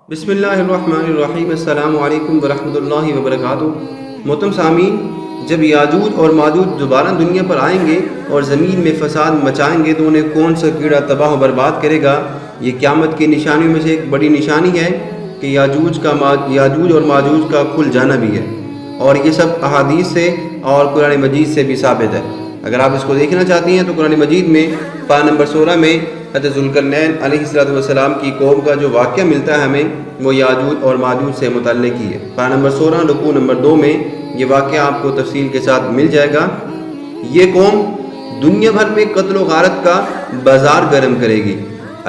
بسم اللہ الرحمن الرحیم، السلام علیکم ورحمۃ اللہ وبرکاتہ۔ محترم سامعین، جب یاجوج اور ماجوج دوبارہ دنیا پر آئیں گے اور زمین میں فساد مچائیں گے تو انہیں کون سا کیڑا تباہ و برباد کرے گا؟ یہ قیامت کی نشانیوں میں سے ایک بڑی نشانی ہے کہ یاجوج اور ماجوج کا کھل جانا بھی ہے، اور یہ سب احادیث سے اور قرآن مجید سے بھی ثابت ہے۔ اگر آپ اس کو دیکھنا چاہتی ہیں تو قرآن مجید میں پارہ نمبر 16 میں حضرت ذوالقرنین علیہ السلام کی قوم کا جو واقعہ ملتا ہے ہمیں، وہ یاجوج اور ماجوج سے متعلق ہی ہے۔ پارہ نمبر 16 رکوع نمبر 2 میں یہ واقعہ آپ کو تفصیل کے ساتھ مل جائے گا۔ یہ قوم دنیا بھر میں قتل و غارت کا بازار گرم کرے گی۔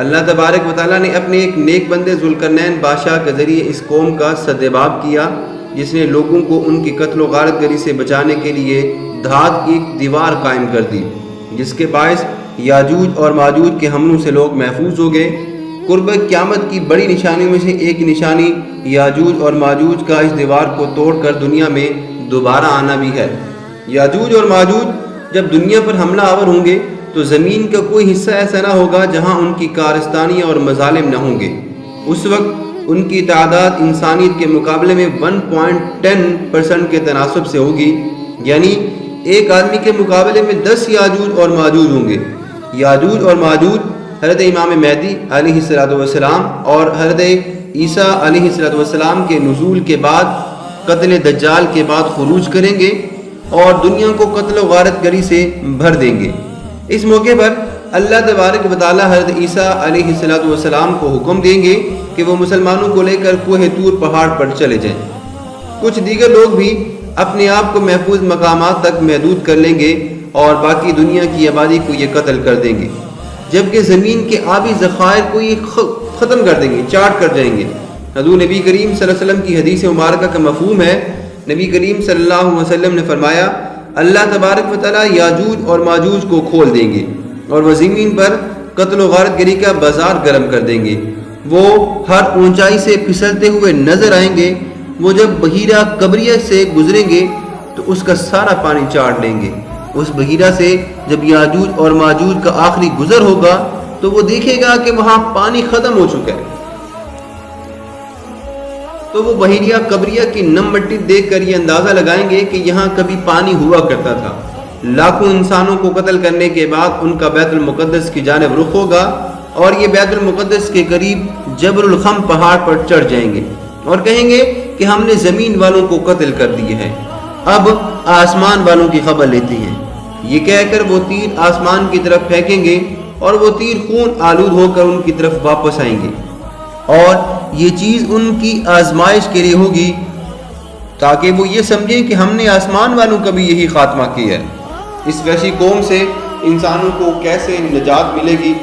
اللہ تبارک و تعالیٰ نے اپنے ایک نیک بندے ذوالقرنین بادشاہ کے ذریعے اس قوم کا سدباب کیا، جس نے لوگوں کو ان کی قتل و غارت گری سے بچانے کے لیے دھات کی ایک دیوار قائم کر دی، جس کے باعث یاجوج اور ماجوج کے حملوں سے لوگ محفوظ ہو گئے۔ قرب قیامت کی بڑی نشانیوں میں سے ایک نشانی یاجوج اور ماجوج کا اس دیوار کو توڑ کر دنیا میں دوبارہ آنا بھی ہے۔ یاجوج اور ماجوج جب دنیا پر حملہ آور ہوں گے تو زمین کا کوئی حصہ ایسا نہ ہوگا جہاں ان کی کارستانیاں اور مظالم نہ ہوں گے۔ اس وقت ان کی تعداد انسانیت کے مقابلے میں 1.10% کے تناسب سے ہوگی، یعنی ایک آدمی کے مقابلے میں 10 یاجوج اور ماجوج ہوں گے۔ یاجوج اور ماجوج حضرت امام مہدی علیہ السلام اور حضرت عیسیٰ علیہ السلام کے نزول کے بعد، قتل دجال کے بعد خروج کریں گے اور دنیا کو قتل و غارت گری سے بھر دیں گے۔ اس موقع پر اللہ تبارک و تعالیٰ حضرت عیسیٰ علیہ السلام کو حکم دیں گے کہ وہ مسلمانوں کو لے کر کوہ طور پہاڑ پر چلے جائیں۔ کچھ دیگر لوگ بھی اپنے آپ کو محفوظ مقامات تک محدود کر لیں گے اور باقی دنیا کی آبادی کو یہ قتل کر دیں گے، جبکہ زمین کے آبی ذخائر کو یہ ختم کر دیں گے، چاٹ کر جائیں گے۔ حضور نبی کریم صلی اللہ علیہ وسلم کی حدیث مبارکہ کا مفہوم ہے، نبی کریم صلی اللہ علیہ وسلم نے فرمایا، اللہ تبارک و تعالیٰ یاجوج اور ماجوج کو کھول دیں گے اور وہ زمین پر قتل و غارت گری کا بازار گرم کر دیں گے۔ وہ ہر اونچائی سے پھسلتے ہوئے نظر آئیں گے۔ وہ جب بحیرہ قبریہ سے گزریں گے تو اس کا سارا پانی چاٹ لیں گے۔ اس بحیرہ سے جب یاجوج اور ماجوج کا آخری گزر ہوگا تو وہ دیکھے گا کہ وہاں پانی ختم ہو چکا ہے، تو وہ بحیرہ قبریہ کی نم مٹی دیکھ کر یہ اندازہ لگائیں گے کہ یہاں کبھی پانی ہوا کرتا تھا۔ لاکھوں انسانوں کو قتل کرنے کے بعد ان کا بیت المقدس کی جانب رخ ہوگا اور یہ بیت المقدس کے قریب جبل الخم پہاڑ پر چڑھ جائیں گے اور کہیں گے کہ ہم نے زمین والوں کو قتل کر دیے ہیں، اب آسمان والوں کی خبر لیتے ہیں۔ یہ کہہ کر وہ تیر آسمان کی طرف پھینکیں گے اور وہ تیر خون آلود ہو کر ان کی طرف واپس آئیں گے، اور یہ چیز ان کی آزمائش کے لیے ہوگی تاکہ وہ یہ سمجھیں کہ ہم نے آسمان والوں کا بھی یہی خاتمہ کیا ہے۔ اس وحشی قوم سے انسانوں کو کیسے نجات ملے گی؟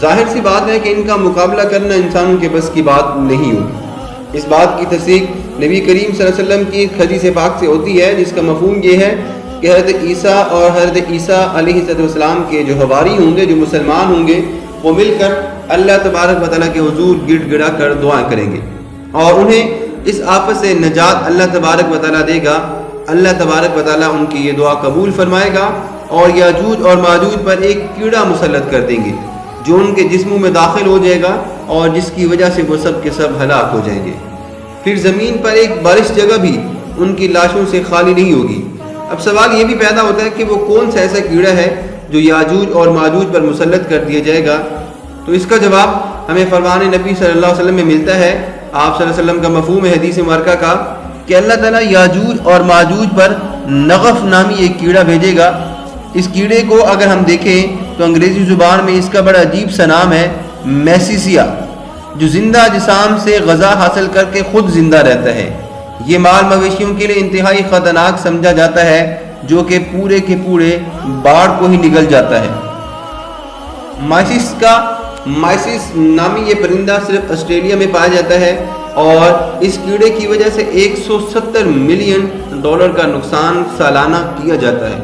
ظاہر سی بات ہے کہ ان کا مقابلہ کرنا انسانوں کے بس کی بات نہیں ہوگی۔ اس بات کی تصدیق نبی کریم صلی اللہ علیہ وسلم کی حدیث پاک سے ہوتی ہے، جس کا مفہوم یہ ہے کہ حضرت عیسیٰ اور حضرت عیسیٰ علیہ السلام کے جو حواری ہوں گے، جو مسلمان ہوں گے، وہ مل کر اللہ تبارک و تعالیٰ کے حضور گڑ گڑا کر دعائیں کریں گے اور انہیں اس آفت سے نجات اللہ تبارک و تعالیٰ دے گا۔ اللہ تبارک و تعالیٰ ان کی یہ دعا قبول فرمائے گا اور یاجوج اور ماجوج پر ایک کیڑا مسلط کر دیں گے جو ان کے جسموں میں داخل ہو جائے گا اور جس کی وجہ سے وہ سب کے سب ہلاک ہو جائیں گے۔ پھر زمین پر ایک بارش جگہ بھی ان کی لاشوں سے خالی نہیں ہوگی۔ اب سوال یہ بھی پیدا ہوتا ہے کہ وہ کون سا ایسا کیڑا ہے جو یاجوج اور ماجوج پر مسلط کر دیا جائے گا؟ تو اس کا جواب ہمیں فرمان نبی صلی اللہ علیہ وسلم میں ملتا ہے۔ آپ صلی اللہ علیہ وسلم کا مفہوم ہے حدیث مبارکہ کا کہ اللہ تعالیٰ یاجوج اور ماجوج پر نغف نامی ایک کیڑا بھیجے گا۔ اس کیڑے کو اگر ہم دیکھیں تو انگریزی زبان میں اس کا بڑا عجیب سا نام ہے، میسیسیا، جو زندہ جسام سے غذا حاصل کر کے خود زندہ رہتا ہے۔ یہ مال مویشیوں کے لیے انتہائی خطرناک سمجھا جاتا ہے، جو کہ پورے کے پورے باڑ کو ہی نگل جاتا ہے۔ مائسس نامی یہ پرندہ صرف آسٹریلیا میں پایا جاتا ہے اور اس کیڑے کی وجہ سے $170 ملین کا نقصان سالانہ کیا جاتا ہے۔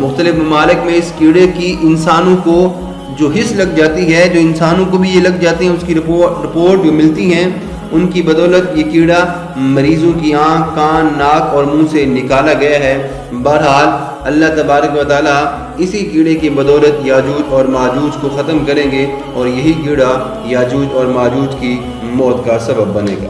مختلف ممالک میں اس کیڑے کی انسانوں کو جو حص لگ جاتی ہے، جو انسانوں کو بھی یہ لگ جاتی ہیں، اس کی رپورٹ جو ملتی ہیں، ان کی بدولت یہ کیڑا مریضوں کی آنکھ، کان، ناک اور منہ سے نکالا گیا ہے۔ بہرحال اللہ تبارک و تعالیٰ اسی کیڑے کی بدولت یاجوج اور ماجوج کو ختم کریں گے اور یہی کیڑا یاجوج اور ماجوج کی موت کا سبب بنے گا۔